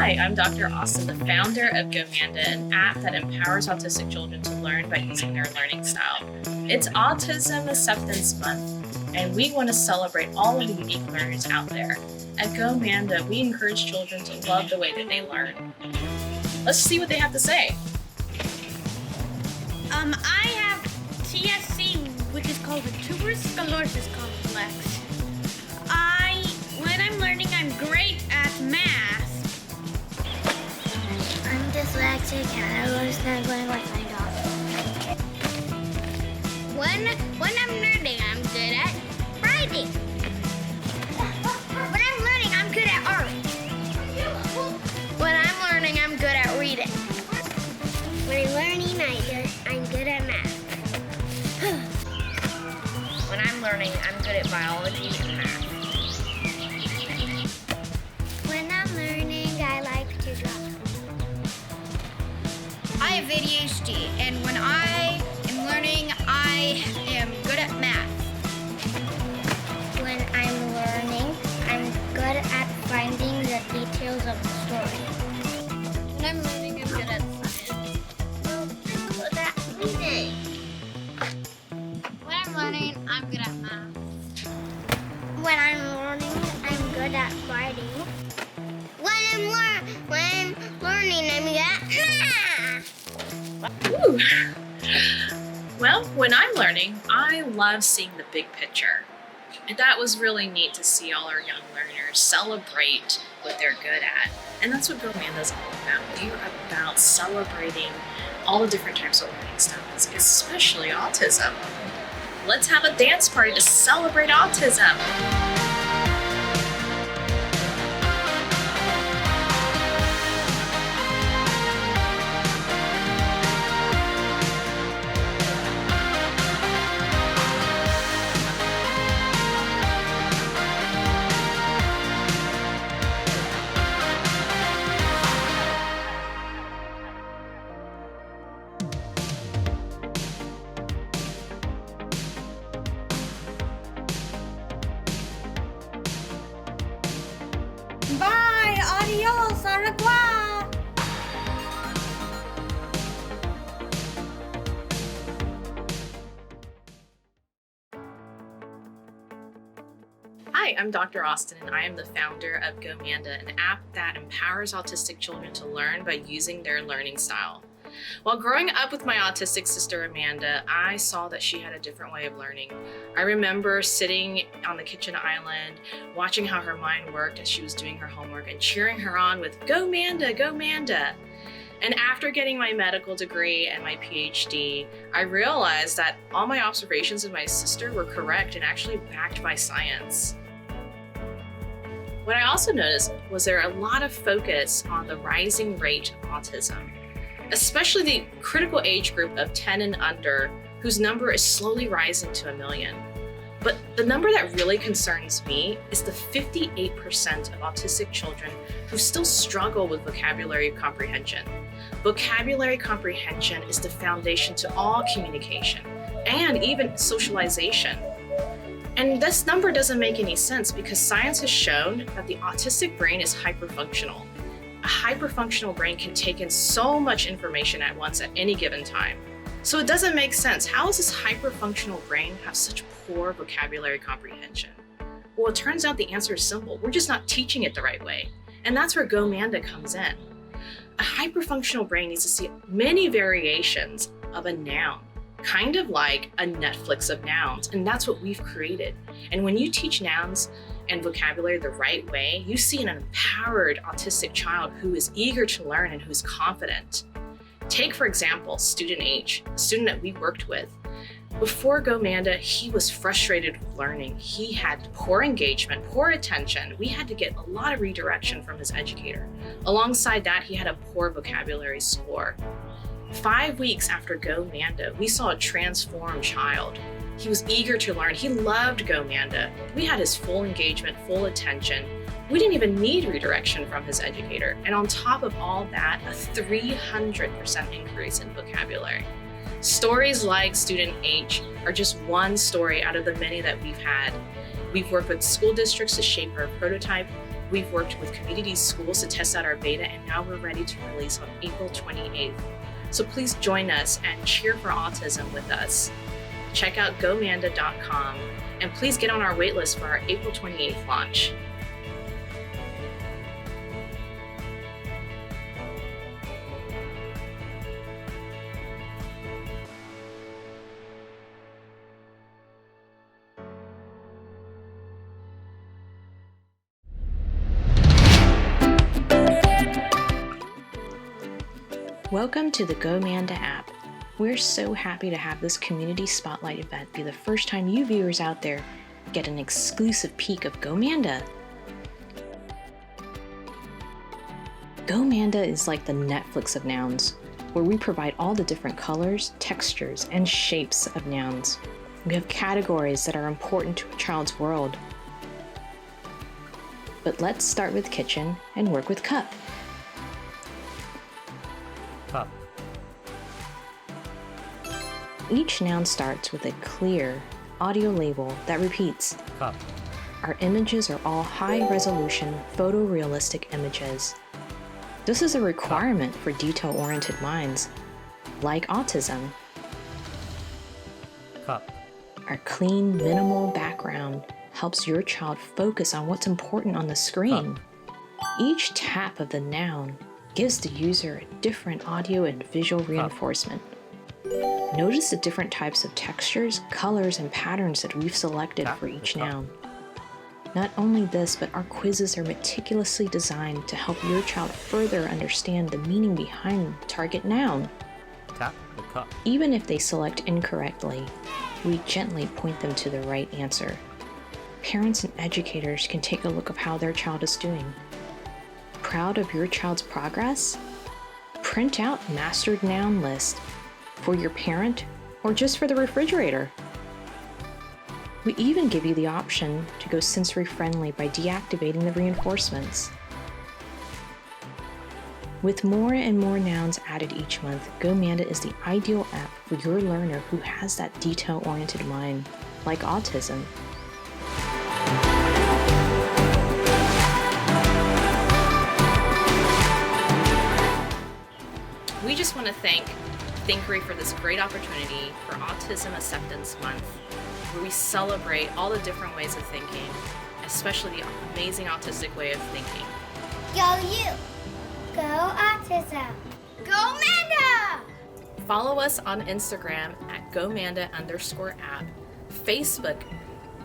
Hi, I'm Dr. Austin, the founder of GoManda, an app that empowers autistic children to learn by using their learning style. It's Autism Acceptance Month, and we want to celebrate all of the unique learners out there. At GoManda, we encourage children to love the way that they learn. Let's see what they have to say. I have TSC, which is called the tuberous sclerosis complex. When I'm learning, I'm great at math. I'm dyslexic and I love snuggling with my dog. When I'm learning, I'm good at writing. When I'm learning, I'm good at art. When I'm learning, I'm good at reading. When I'm learning, I'm good at math. When I'm learning, I'm good at biology and math. When I'm learning, I like to draw. I have ADHD, and when I am learning, I am good at math. When I'm learning, I'm good at finding the details of the story. When I'm learning, I'm good at science. Well, that's what that means. When I'm learning, I'm good at math. When I'm learning, I'm good at writing. When I'm learning, I'm good at math. Ooh. Well, when I'm learning, I love seeing the big picture. And that was really neat to see all our young learners celebrate what they're good at. And that's what GoManda is all about. We are about celebrating all the different types of learning styles, especially autism. Let's have a dance party to celebrate autism. Bye! Adios! Au revoir! Hi, I'm Dr. Austin, and I am the founder of GoManda, an app that empowers autistic children to learn by using their learning style. While growing up with my autistic sister Amanda, I saw that she had a different way of learning. I remember sitting on the kitchen island, watching how her mind worked as she was doing her homework and cheering her on with "GoManda, GoManda!" And after getting my medical degree and my PhD, I realized that all my observations of my sister were correct and actually backed by science. What I also noticed was there a lot of focus on the rising rate of autism, especially the critical age group of 10 and under, whose number is slowly rising to 1 million. But the number that really concerns me is the 58% of autistic children who still struggle with vocabulary comprehension. Vocabulary comprehension is the foundation to all communication and even socialization. And this number doesn't make any sense because science has shown that the autistic brain is hyperfunctional. A hyperfunctional brain can take in so much information at once at any given time. So it doesn't make sense. How does this hyperfunctional brain have such poor vocabulary comprehension? Well, it turns out the answer is simple. We're just not teaching it the right way. And that's where GoManda comes in. A hyperfunctional brain needs to see many variations of a noun, kind of like a Netflix of nouns. And that's what we've created. And when you teach nouns and vocabulary the right way, you see an empowered autistic child who is eager to learn and who's confident. Take, for example, student H, a student that we worked with. Before GoManda, he was frustrated with learning. He had poor engagement, poor attention. We had to get a lot of redirection from his educator. Alongside that, he had a poor vocabulary score. 5 weeks after GoManda, we saw a transformed child. He was eager to learn. He loved GoManda. We had his full engagement, full attention. We didn't even need redirection from his educator. And on top of all that, a 300% increase in vocabulary. Stories like Student H are just one story out of the many that we've had. We've worked with school districts to shape our prototype. We've worked with community schools to test out our beta, and now we're ready to release on April 28th. So please join us and cheer for autism with us. Check out GoManda.com and please get on our waitlist for our April 28th launch. Welcome to the GoManda app. We're so happy to have this community spotlight event be the first time you viewers out there get an exclusive peek of GoManda. GoManda is like the Netflix of nouns, where we provide all the different colors, textures, and shapes of nouns. We have categories that are important to a child's world. But let's start with kitchen and work with cup. Cup. Each noun starts with a clear audio label that repeats. Cup. Our images are all high-resolution, photorealistic images. This is a requirement for detail-oriented minds, like autism. Cup. Our clean, minimal background helps your child focus on what's important on the screen. Each tap of the noun gives the user a different audio and visual reinforcement. Notice the different types of textures, colors, and patterns that we've selected for each noun. Not only this, but our quizzes are meticulously designed to help your child further understand the meaning behind the target noun. Tap the cup. Even if they select incorrectly, we gently point them to the right answer. Parents and educators can take a look of how their child is doing. Proud of your child's progress? Print out mastered noun list for your parent or just for the refrigerator. We even give you the option to go sensory friendly by deactivating the reinforcements. With more and more nouns added each month, GoManda is the ideal app for your learner who has that detail-oriented mind, like autism. We just want to thank Thinkery for this great opportunity for Autism Acceptance Month, where we celebrate all the different ways of thinking, especially the amazing autistic way of thinking. Go you! Go Autism! Go Manda! Follow us on Instagram at GoManda_app, Facebook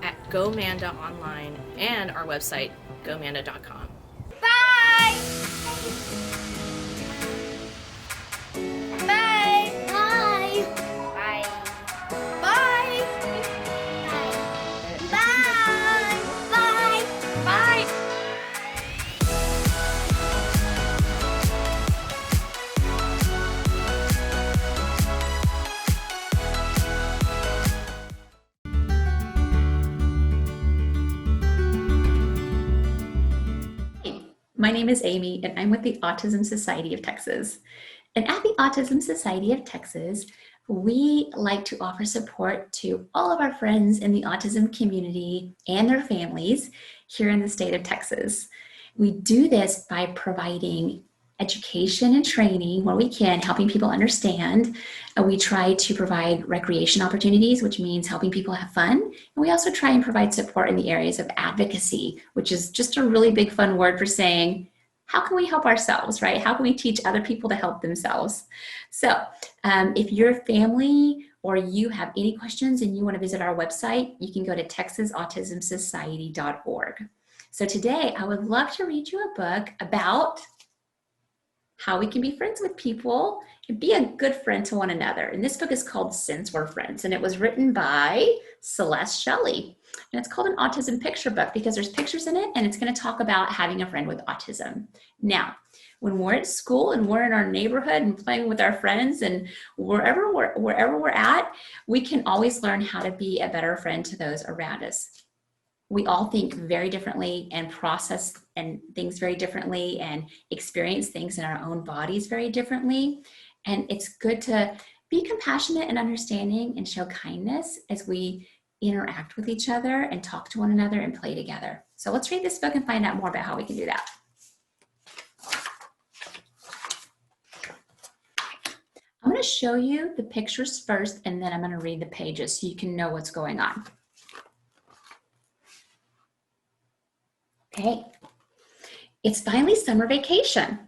at GoManda Online, and our website, GoManda.com. Bye! Bye! Bye! Bye! Bye! Bye! Bye! Bye! My name is Amy, and I'm with the Autism Society of Texas. And at the Autism Society of Texas, we like to offer support to all of our friends in the autism community and their families here in the state of Texas. We do this by providing education and training where we can, helping people understand. We try to provide recreation opportunities, which means helping people have fun. And we also try and provide support in the areas of advocacy, which is just a really big fun word for saying, how can we help ourselves, right? How can we teach other people to help themselves? So if your family or you have any questions and you want to visit our website, you can go to texasautismsociety.org. So today I would love to read you a book about how we can be friends with people and be a good friend to one another. And this book is called Since We're Friends, and it was written by Celeste Shelley. And it's called an autism picture book because there's pictures in it, and it's going to talk about having a friend with autism. Now, when we're at school and we're in our neighborhood and playing with our friends and wherever we're at, we can always learn how to be a better friend to those around us. We all think very differently and process and things very differently and experience things in our own bodies very differently. And it's good to be compassionate and understanding and show kindness as we interact with each other and talk to one another and play together. So let's read this book and find out more about how we can do that. I'm going to show you the pictures first, and then I'm going to read the pages so you can know what's going on. Okay, it's finally summer vacation.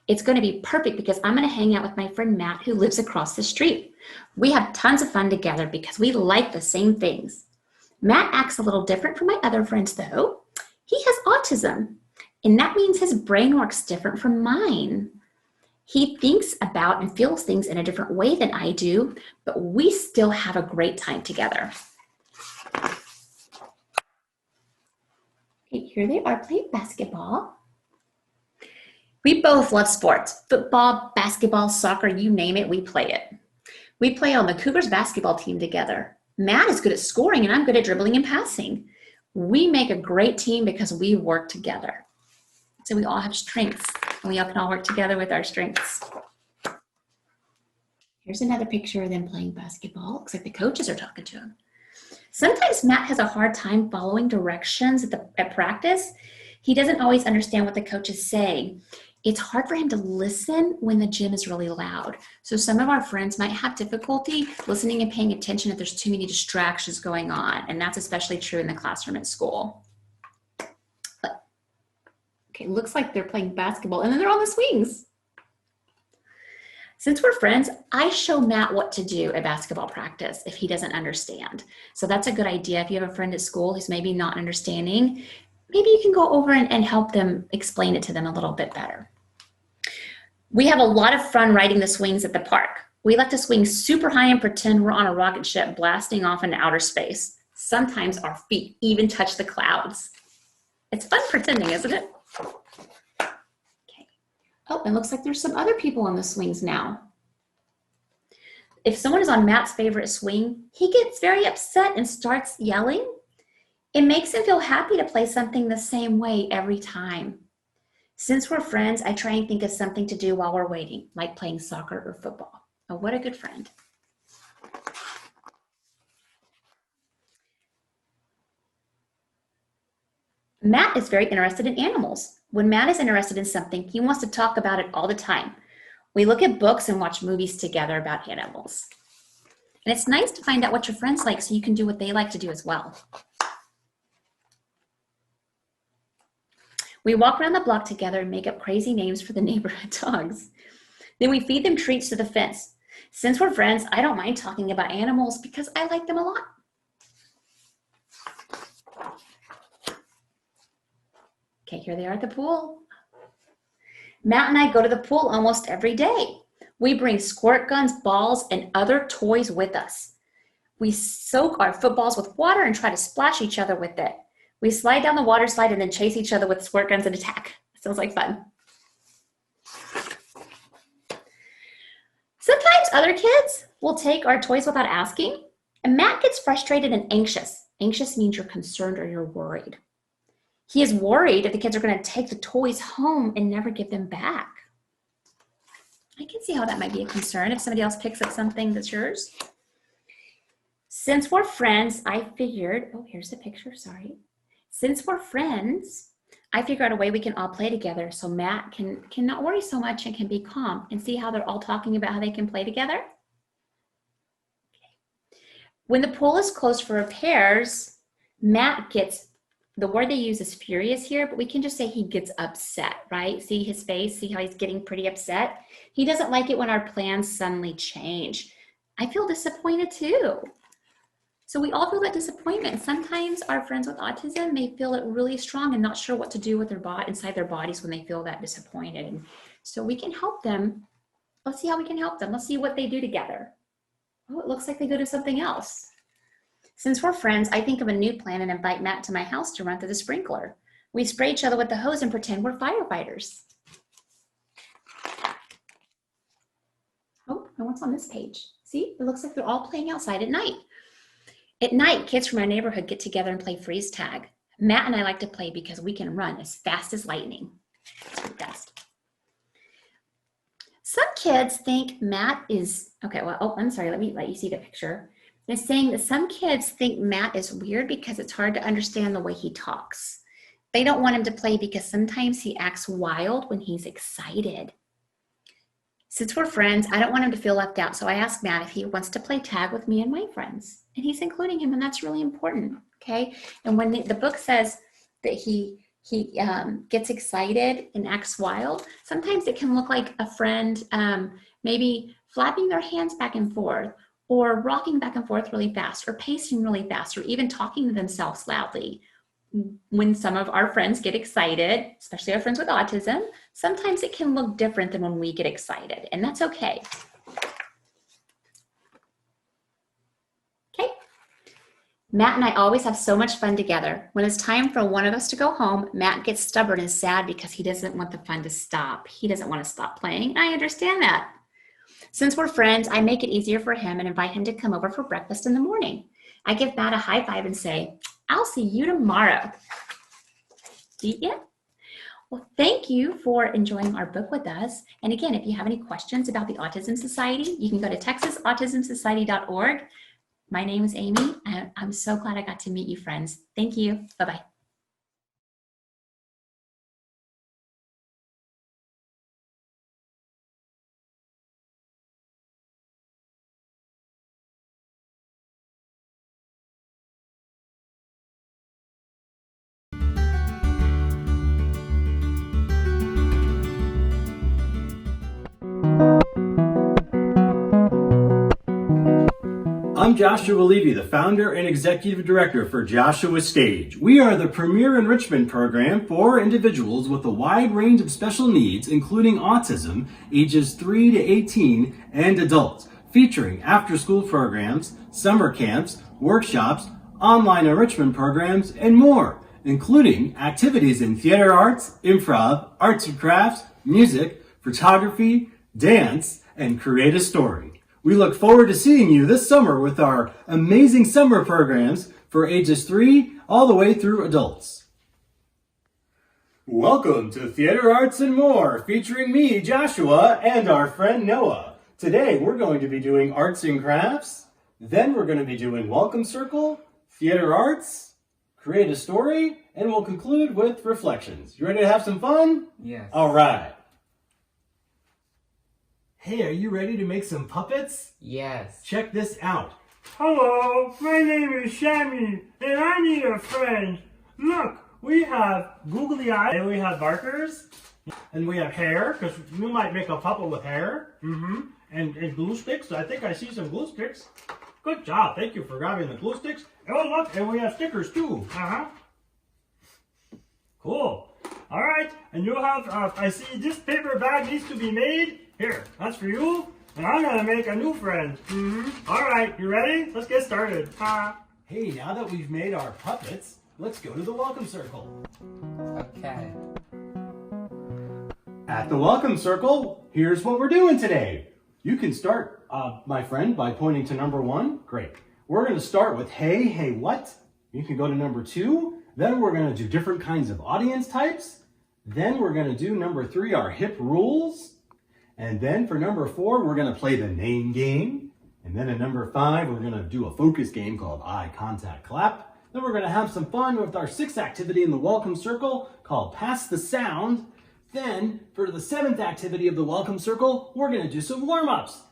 It's going to be perfect because I'm going to hang out with my friend Matt, who lives across the street. We have tons of fun together because we like the same things. Matt acts a little different from my other friends, though. He has autism, and that means his brain works different from mine. He thinks about and feels things in a different way than I do, but we still have a great time together. Okay, here they are playing basketball. We both love sports. Football, basketball, soccer, you name it, we play it. We play on the Cougars basketball team together. Matt is good at scoring and I'm good at dribbling and passing. We make a great team because we work together. So we all have strengths and we all can all work together with our strengths. Here's another picture of them playing basketball. Looks like the coaches are talking to him. Sometimes Matt has a hard time following directions at practice. He doesn't always understand what the coaches say. It's hard for him to listen when the gym is really loud. So some of our friends might have difficulty listening and paying attention if there's too many distractions going on. And that's especially true in the classroom at school. But, okay, looks like they're playing basketball and then they're on the swings. Since we're friends, I show Matt what to do at basketball practice if he doesn't understand. So that's a good idea. If you have a friend at school who's maybe not understanding, maybe you can go over and help them explain it to them a little bit better. We have a lot of fun riding the swings at the park. We like to swing super high and pretend we're on a rocket ship blasting off into outer space. Sometimes our feet even touch the clouds. It's fun pretending, isn't it? Okay. Oh, it looks like there's some other people on the swings now. If someone is on Matt's favorite swing, he gets very upset and starts yelling. It makes him feel happy to play something the same way every time. Since we're friends, I try and think of something to do while we're waiting, like playing soccer or football. Oh, what a good friend. Matt is very interested in animals. When Matt is interested in something, he wants to talk about it all the time. We look at books and watch movies together about animals. And it's nice to find out what your friends like so you can do what they like to do as well. We walk around the block together and make up crazy names for the neighborhood dogs. Then we feed them treats to the fence. Since we're friends, I don't mind talking about animals because I like them a lot. Okay, here they are at the pool. Matt and I go to the pool almost every day. We bring squirt guns, balls, and other toys with us. We soak our footballs with water and try to splash each other with it. We slide down the water slide and then chase each other with squirt guns and attack. Sounds like fun. Sometimes other kids will take our toys without asking, and Matt gets frustrated and anxious. Anxious means you're concerned or you're worried. He is worried that the kids are going to take the toys home and never give them back. I can see how that might be a concern if somebody else picks up something that's yours. Since we're friends, I figured, oh, here's the picture, sorry. Since we're friends, I figured out a way we can all play together so Matt can not worry so much and can be calm and see how they're all talking about how they can play together. Okay. When the pool is closed for repairs, Matt gets, the word they use is furious here, but we can just say he gets upset, right? See his face, see how he's getting pretty upset? He doesn't like it when our plans suddenly change. I feel disappointed too. So we all feel that disappointment. Sometimes our friends with autism may feel it really strong and not sure what to do with their inside their bodies when they feel that disappointed. And so we can help them. Let's see how we can help them. Let's see what they do together. Oh, it looks like they go to something else. Since we're friends, I think of a new plan and invite Matt to my house to run through the sprinkler. We spray each other with the hose and pretend we're firefighters. Oh, and what's on this page? See, it looks like they're all playing outside at night. At night, kids from our neighborhood get together and play freeze tag. Matt and I like to play because we can run as fast as lightning. That's what he does. Some kids think Matt is, okay, well, oh, I'm sorry, let me let you see the picture. It's saying that some kids think Matt is weird because it's hard to understand the way he talks. They don't want him to play because sometimes he acts wild when he's excited. Since we're friends, I don't want him to feel left out, so I asked Matt if he wants to play tag with me and my friends. And he's including him, and that's really important, okay? And when the book says that he gets excited and acts wild, sometimes it can look like a friend maybe flapping their hands back and forth, or rocking back and forth really fast, or pacing really fast, or even talking to themselves loudly. When some of our friends get excited, especially our friends with autism, sometimes it can look different than when we get excited, and that's okay. Okay. Matt and I always have so much fun together. When it's time for one of us to go home, Matt gets stubborn and sad because he doesn't want the fun to stop. He doesn't want to stop playing. I understand that. Since we're friends, I make it easier for him and invite him to come over for breakfast in the morning. I give Matt a high five and say, I'll see you tomorrow. Yeah. Well, thank you for enjoying our book with us. And again, if you have any questions about the Autism Society, you can go to texasautismsociety.org. My name is Amy, and I'm so glad I got to meet you, friends. Thank you. Bye-bye. I'm Joshua Levy, the founder and executive director for Joshua Stage. We are the premier enrichment program for individuals with a wide range of special needs, including autism, ages 3 to 18, and adults, featuring after-school programs, summer camps, workshops, online enrichment programs, and more, including activities in theater arts, improv, arts and crafts, music, photography, dance, and create a story. We look forward to seeing you this summer with our amazing summer programs for ages 3 all the way through adults. Welcome to Theater Arts and More, featuring me, Joshua, and our friend Noah. Today we're going to be doing arts and crafts, then we're going to be doing welcome circle, theater arts, create a story, and we'll conclude with reflections. You ready to have some fun? Yes. All right. Hey, are you ready to make some puppets? Yes. Check this out. Hello, my name is Shammy, and I need a friend. Look, we have googly eyes, and we have barkers, and we have hair, because we might make a puppet with hair. And glue sticks. I think I see some glue sticks. Good job. Thank you for grabbing the glue sticks. Oh, look, and we have stickers too. Cool. All right, and you have, I see this paper bag needs to be made. Here, that's for you, and I'm gonna make a new friend. All right, you ready? Let's get started. Hey, now that we've made our puppets, let's go to the welcome circle. Okay. At the welcome circle, here's what we're doing today. You can start, my friend, by pointing to number 1. Great. We're gonna start with hey, hey, what? You can go to number 2. Then we're gonna do different kinds of audience types. Then we're gonna do number 3, our hip rules. And then for number 4, we're going to play the name game. And then at number 5, we're going to do a focus game called eye contact clap. Then we're going to have some fun with our 6th activity in the welcome circle called pass the sound. Then for the 7th activity of the welcome circle, we're going to do some warm-ups.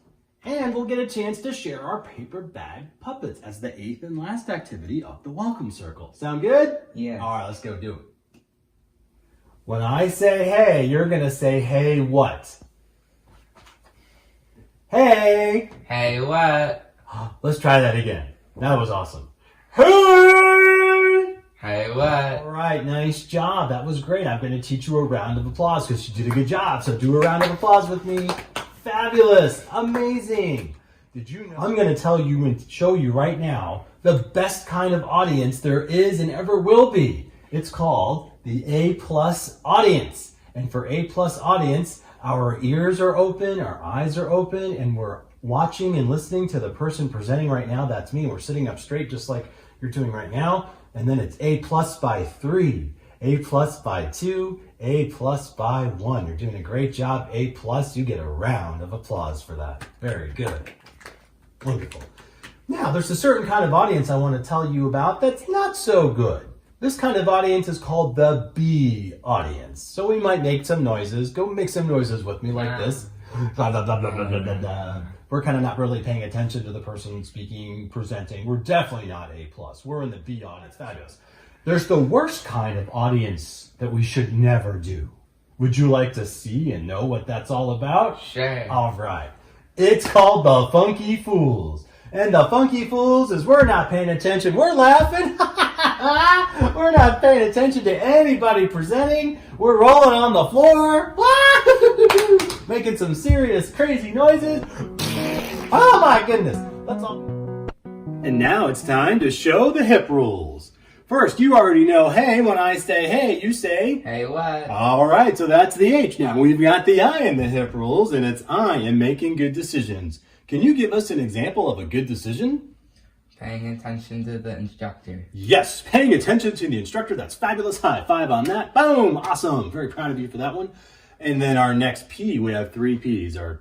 And we'll get a chance to share our paper bag puppets as the 8th and last activity of the welcome circle. Sound good? Yeah. All right, let's go do it. When I say hey, you're going to say hey what? Hey! Hey, what? Let's try that again. That was awesome. Hey! Hey, what? All right, nice job. That was great. I'm going to teach you a round of applause because you did a good job. So do a round of applause with me. Fabulous. Amazing. Did you know? I'm going to tell you and show you right now the best kind of audience there is and ever will be. It's called the A+ audience. And for A+ audience, our ears are open, our eyes are open, and we're watching and listening to the person presenting right now. That's me. We're sitting up straight just like you're doing right now. And then it's A+ by 3, A+ by 2, A+ by 1. You're doing a great job. A+, you get a round of applause for that. Very good. Wonderful. Now, there's a certain kind of audience I want to tell you about that's not so good. This kind of audience is called the B audience. So we might make some noises. Go make some noises with me like this. We're kind of not really paying attention to the person speaking, presenting. We're definitely not A+. We're in the B audience. Fabulous. There's the worst kind of audience that we should never do. Would you like to see and know what that's all about? Sure. All right. It's called the Funky Fools. And the Funky Fools is we're not paying attention. We're laughing. We're not paying attention to anybody presenting. We're rolling on the floor. Making some serious crazy noises. Oh my goodness. That's all. And now it's time to show the hip rules. First, you already know hey. When I say hey, you say Hey, what? all right, so that's the H. Now we've got the I in the hip rules, and it's I am making good decisions. Can you give us an example of a good decision? Paying attention to the instructor. Yes, paying attention to the instructor. That's fabulous. High five on that. Boom. Awesome. Very proud of you for that one. And then our next P, we have 3 Ps. Our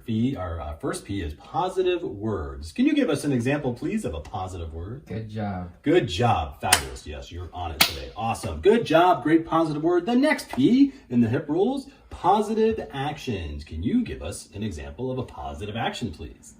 first P is positive words. Can you give us an example, please, of a positive word? Good job. Good job. Fabulous. Yes, you're on it today. Awesome. Good job. Great positive word. The next P in the hip rules, positive actions. Can you give us an example of a positive action, please?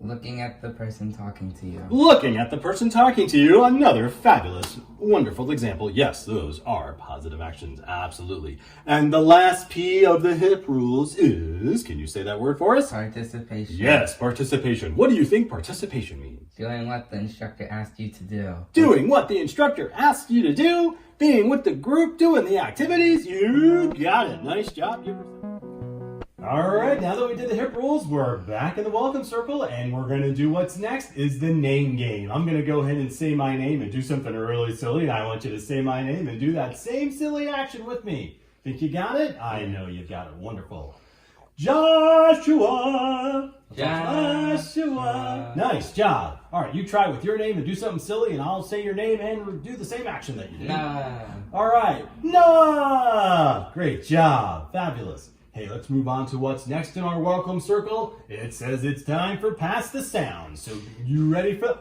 Looking at the person talking to you. Looking at the person talking to you. Another fabulous, wonderful example. Yes, those are positive actions. Absolutely. And the last P of the hip rules is, can you say that word for us? Participation. Yes, participation. What do you think participation means? Doing what the instructor asked you to do. Doing what the instructor asked you to do. Being with the group, doing the activities. You got it. Nice job. All right, now that we did the hip rules, we're back in the welcome circle, and we're going to do what's next is the name game. I'm going to go ahead and say my name and do something really silly, and I want you to say my name and do that same silly action with me. Think you got it? I know you got it. Wonderful. Joshua. Joshua. Nice job. All right, you try with your name and do something silly, and I'll say your name and do the same action that you did. Nah. All right. Noah. Great job. Fabulous. Hey, let's move on to what's next in our welcome circle. It says it's time for Pass the Sound. So you ready for...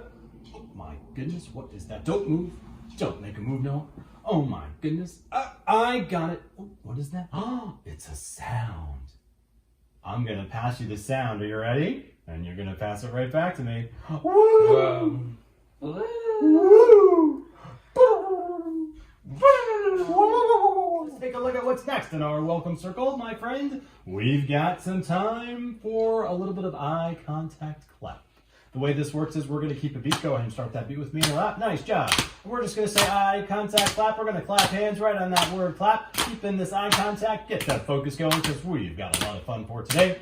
Oh my goodness, what is that? Don't move. Don't make a move, Noah. Oh my goodness. I got it. Oh, what is that? Oh, it's a sound. I'm going to pass you the sound. Are you ready? And you're going to pass it right back to me. Woo! Woo! Woo! Let's take a look at what's next in our welcome circle, my friend. We've got some time for a little bit of eye contact clap. The way this works is we're going to keep a beat. Go ahead and start that beat with me in a lap. Nice job. We're just going to say eye contact clap. We're going to clap hands right on that word clap. Keep in this eye contact. Get that focus going because we've got a lot of fun for today.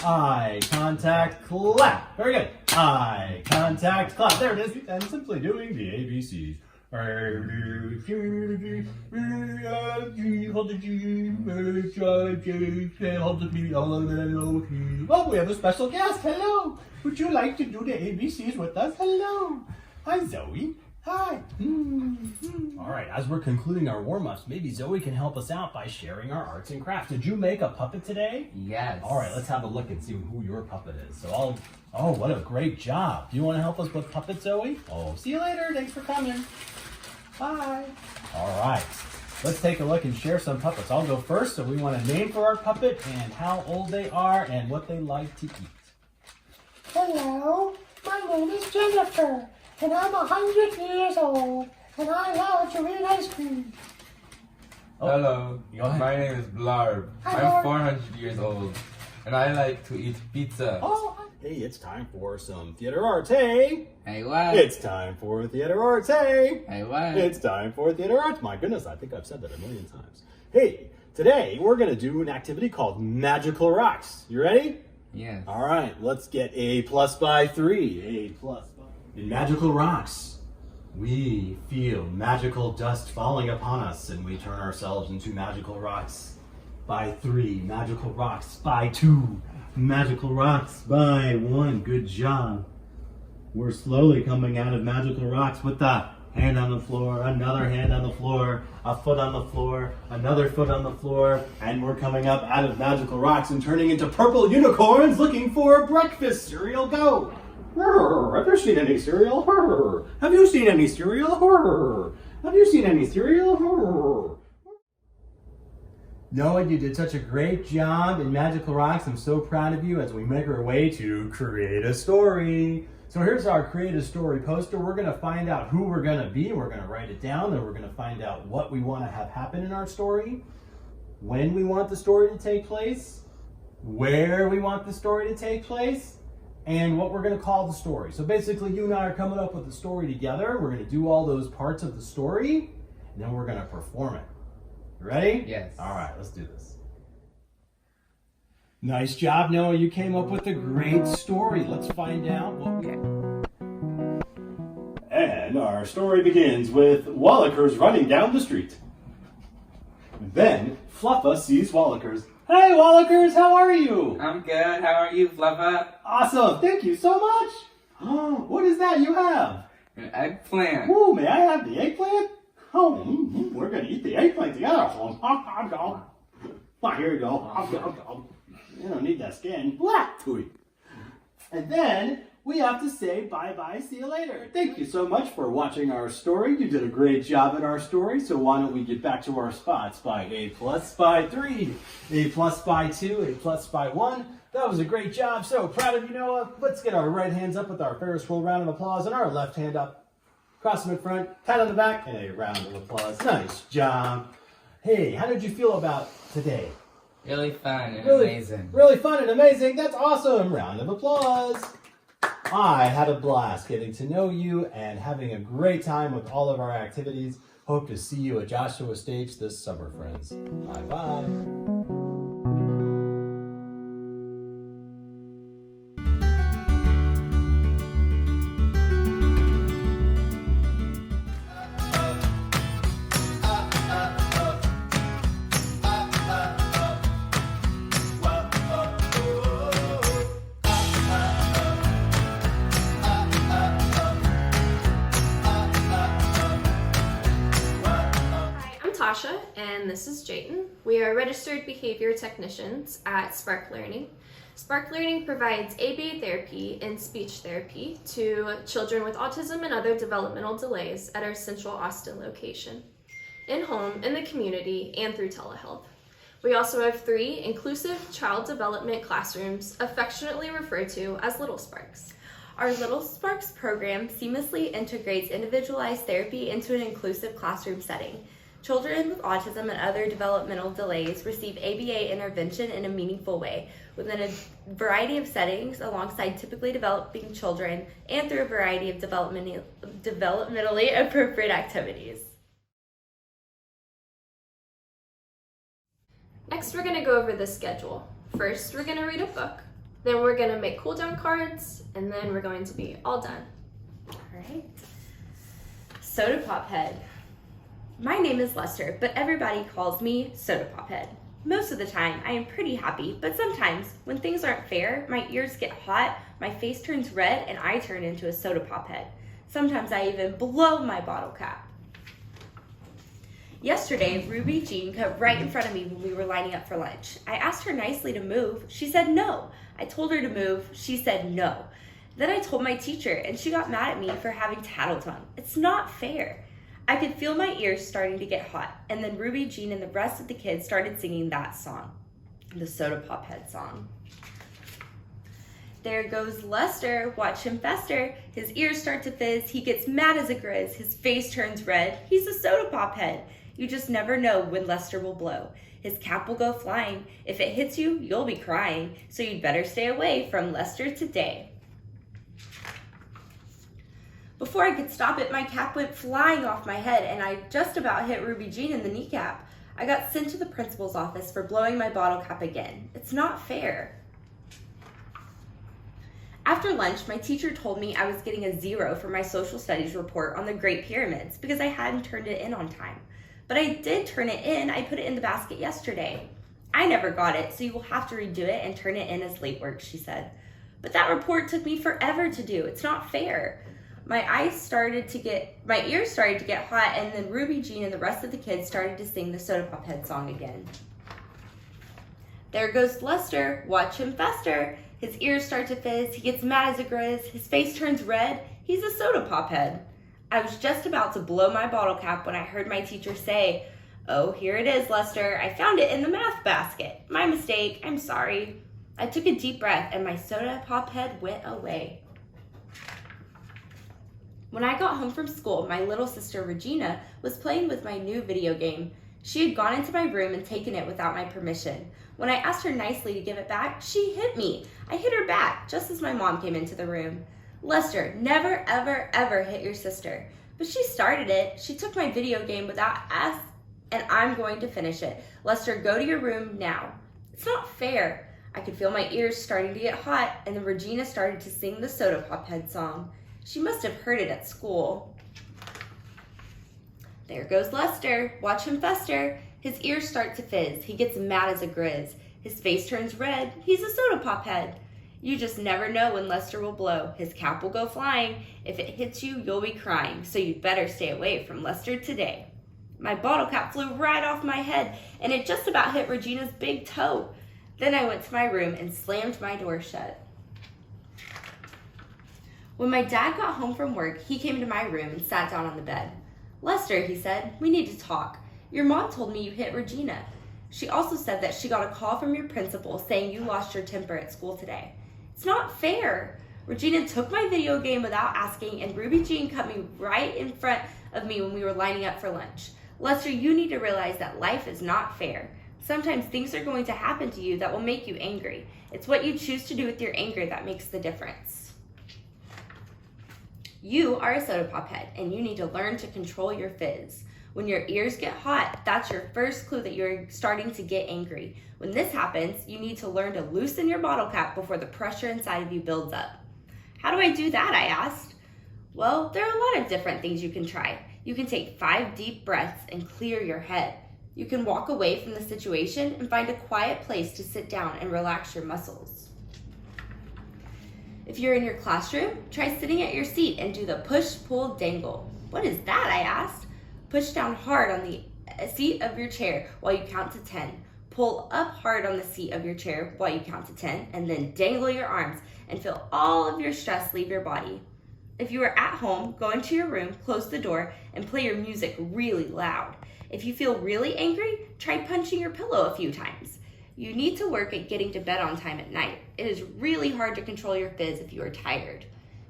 Eye contact clap. Very good. Eye contact clap. There it is. And simply doing the ABCs. Oh, we have a special guest. Hello. Would you like to do the ABCs with us? Hello. Hi, Zoe. Hi. All right, as we're concluding our warm-ups, maybe Zoe can help us out by sharing our arts and crafts. Did you make a puppet today? Yes. All right, let's have a look and see who your puppet is. Oh, what a great job. Do you want to help us with puppets, Zoe? Oh, see you later. Thanks for coming. Bye. All right, let's take a look and share some puppets. I'll go first. So we want a name for our puppet and how old they are and what they like to eat. Hello, my name is Jennifer, and I'm 100 years old, and I love to eat ice cream. Oh, hello, go ahead. My name is Blarb. Hi, I'm Blarb. 400 years old, and I like to eat pizza. Oh, hey, it's time for some theater arts. Hey, Hey, what? it's time for theater arts. Hey, Hey, what? it's time for theater arts. My goodness, I think I've said that a million times. Hey, today we're going to do an activity called Magical Rocks. You ready? Yes. All right, let's get A+ by 3. A+. In Magical Rocks, we feel magical dust falling upon us, and we turn ourselves into magical rocks by 3. Magical rocks by 2. Magical rocks by 1. Good job. We're slowly coming out of magical rocks with the hand on the floor, another hand on the floor, a foot on the floor, another foot on the floor, and we're coming up out of magical rocks and turning into purple unicorns looking for breakfast cereal. Go! Have you seen any cereal? Have you seen any cereal? Have you seen any cereal? Noah, you did such a great job in Magical Rocks. I'm so proud of you as we make our way to create a story. So here's our create a story poster. We're going to find out who we're going to be. We're going to write it down. Then we're going to find out what we want to have happen in our story, when we want the story to take place, where we want the story to take place, and what we're going to call the story. So basically, you and I are coming up with the story together. We're going to do all those parts of the story, and then we're going to perform it. You ready? Yes. All right, let's do this. Nice job, Noah. You came up with a great story. Let's find out what we... And our story begins with Wallachers running down the street. Then, Fluffa sees Wallachers. Hey, Wallachers, how are you? I'm good. How are you, Fluffa? Awesome. Thank you so much. Oh, what is that you have? An eggplant. Oh, may I have the eggplant? Oh, we're going to eat the eggplant together. Oh, here you go. You don't need that skin. Black to it. And then we have to say bye-bye, see you later. Thank you so much for watching our story. You did a great job in our story, so why don't we get back to our spots by A+ by 3, A+ by 2, A+ by 1. That was a great job. So proud of you, Noah. Let's get our right hands up with our Ferris wheel round of applause and our left hand up. Cross them in front, pat on the back, and a round of applause. Nice job. Hey, how did you feel about today? Really fun and amazing. Really fun and amazing. That's awesome. Round of applause. I had a blast getting to know you and having a great time with all of our activities. Hope to see you at Joshua Stage this summer, friends. Bye-bye. Tasha, and this is Jayden. We are registered behavior technicians at Spark Learning. Spark Learning provides ABA therapy and speech therapy to children with autism and other developmental delays at our Central Austin location, in-home, in the community, and through telehealth. We also have 3 inclusive child development classrooms, affectionately referred to as Little Sparks. Our Little Sparks program seamlessly integrates individualized therapy into an inclusive classroom setting. Children with autism and other developmental delays receive ABA intervention in a meaningful way within a variety of settings alongside typically developing children and through a variety of developmentally appropriate activities. Next, we're going to go over the schedule. First, we're going to read a book. Then we're going to make cool down cards, and then we're going to be all done. All right. Soda Pop Head. My name is Lester, but everybody calls me Soda Pop Head. Most of the time, I am pretty happy, but sometimes, when things aren't fair, my ears get hot, my face turns red, and I turn into a Soda Pop Head. Sometimes I even blow my bottle cap. Yesterday, Ruby Jean cut right in front of me when we were lining up for lunch. I asked her nicely to move. She said no. I told her to move. She said no. Then I told my teacher, and she got mad at me for having tattle tongue. It's not fair. I could feel my ears starting to get hot, and then Ruby Jean and the rest of the kids started singing that song, the Soda Pop Head song. There goes Lester, watch him fester. His ears start to fizz, he gets mad as a grizz, his face turns red. He's a Soda Pop Head. You just never know when Lester will blow. His cap will go flying. If it hits you, you'll be crying. So you'd better stay away from Lester today. Before I could stop it, my cap went flying off my head and I just about hit Ruby Jean in the kneecap. I got sent to the principal's office for blowing my bottle cap again. It's not fair. After lunch, my teacher told me I was getting a 0 for my social studies report on the Great Pyramids because I hadn't turned it in on time. But I did turn it in. I put it in the basket yesterday. I never got it, so you will have to redo it and turn it in as late work, she said. But that report took me forever to do. It's not fair. My ears started to get hot, and then Ruby Jean and the rest of the kids started to sing the Soda Pop Head song again. There goes Lester, watch him fester. His ears start to fizz, he gets mad as a grizz, his face turns red. He's a Soda Pop Head. I was just about to blow my bottle cap when I heard my teacher say, "Oh, here it is, Lester. I found it in the math basket. My mistake. I'm sorry." I took a deep breath and my soda pop head went away. When I got home from school, my little sister Regina was playing with my new video game. She had gone into my room and taken it without my permission. When I asked her nicely to give it back, she hit me. I hit her back just as my mom came into the room. "Lester, never, ever, ever hit your sister." But she started it. She took my video game without us, and I'm going to finish it. "Lester, go to your room now." It's not fair. I could feel my ears starting to get hot, and then Regina started to sing the Soda Pop Head song. She must have heard it at school. "There goes Lester. Watch him fester. His ears start to fizz. He gets mad as a grizz. His face turns red. He's a soda pop head. You just never know when Lester will blow. His cap will go flying. If it hits you, you'll be crying. So you'd better stay away from Lester today." My bottle cap flew right off my head, and it just about hit Regina's big toe. Then I went to my room and slammed my door shut. When my dad got home from work, he came to my room and sat down on the bed. "Lester," he said, "we need to talk. Your mom told me you hit Regina. She also said that she got a call from your principal saying you lost your temper at school today. It's not fair. Regina took my video game without asking, and Ruby Jean cut me right in front of me when we were lining up for lunch. Lester, you need to realize that life is not fair. Sometimes things are going to happen to you that will make you angry. It's what you choose to do with your anger that makes the difference. You are a soda pop head, and you need to learn to control your fizz. When your ears get hot, that's your first clue that you're starting to get angry. When this happens, you need to learn to loosen your bottle cap before the pressure inside of you builds up." "How do I do that?" I asked. "Well, there are a lot of different things you can try. You can take 5 deep breaths and clear your head. You can walk away from the situation and find a quiet place to sit down and relax your muscles. If you're in your classroom, try sitting at your seat and do the push, pull, dangle." "What is that?" I asked. "Push down hard on the seat of your chair while you count to 10. Pull up hard on the seat of your chair while you count to 10, and then dangle your arms and feel all of your stress leave your body. If you are at home, go into your room, close the door, and play your music really loud. If you feel really angry, try punching your pillow a few times. You need to work at getting to bed on time at night. It is really hard to control your fizz if you are tired.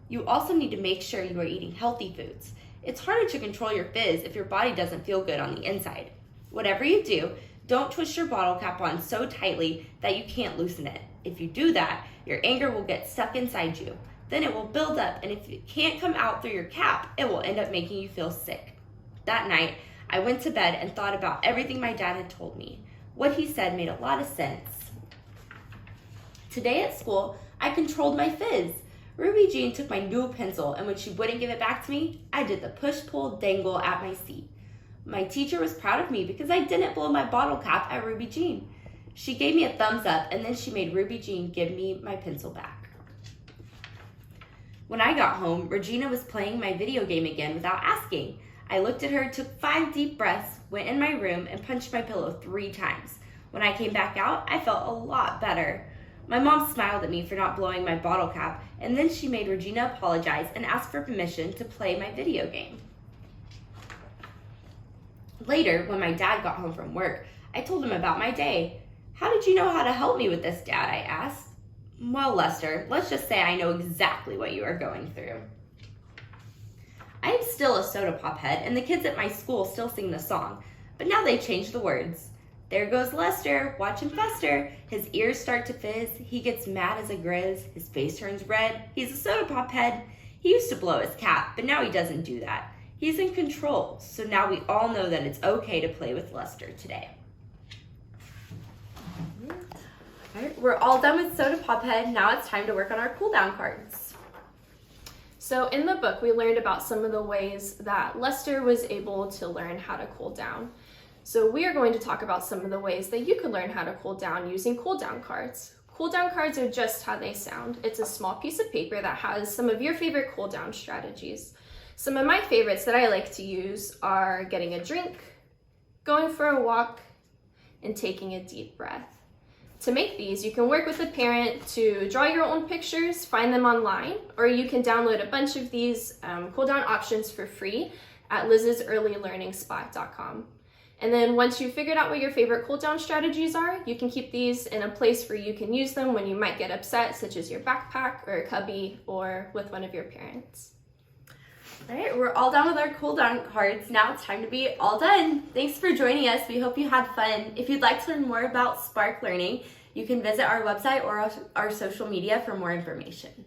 You also need to make sure you are eating healthy foods. It's harder to control your fizz if your body doesn't feel good on the inside. Whatever you do, don't twist your bottle cap on so tightly that you can't loosen it. If you do that, your anger will get stuck inside you. Then it will build up, and if it can't come out through your cap, it will end up making you feel sick." That night, I went to bed and thought about everything my dad had told me. What he said made a lot of sense. Today at school, I controlled my fizz. Ruby Jean took my new pencil, and when she wouldn't give it back to me, I did the push-pull-dangle at my seat. My teacher was proud of me because I didn't blow my bottle cap at Ruby Jean. She gave me a thumbs up, and then she made Ruby Jean give me my pencil back. When I got home, Regina was playing my video game again without asking. I looked at her, took 5 deep breaths, went in my room, and punched my pillow 3 times. When I came back out, I felt a lot better. My mom smiled at me for not blowing my bottle cap, and then she made Regina apologize and ask for permission to play my video game. Later, when my dad got home from work, I told him about my day. "How did you know how to help me with this, Dad?" I asked. "Well, Lester, let's just say I know exactly what you are going through. I am still a soda pop head, and the kids at my school still sing the song, but now they changed the words. There goes Lester, watch him fester. His ears start to fizz. He gets mad as a grizz. His face turns red. He's a soda pop head. He used to blow his cap, but now he doesn't do that. He's in control, so now we all know that it's okay to play with Lester today." All right, we're all done with Soda Pop Head. Now it's time to work on our cool down cards. So in the book, we learned about some of the ways that Lester was able to learn how to cool down. So we are going to talk about some of the ways that you can learn how to cool down using cool down cards. Cool down cards are just how they sound. It's a small piece of paper that has some of your favorite cool down strategies. Some of my favorites that I like to use are getting a drink, going for a walk, and taking a deep breath. To make these, you can work with a parent to draw your own pictures, find them online, or you can download a bunch of these cool down options for free at liz'searlylearningspot.com. And then once you've figured out what your favorite cool down strategies are, you can keep these in a place where you can use them when you might get upset, such as your backpack or a cubby or with one of your parents. All right, we're all done with our cool down cards. Now it's time to be all done. Thanks for joining us. We hope you had fun. If you'd like to learn more about Spark Learning, you can visit our website or our social media for more information.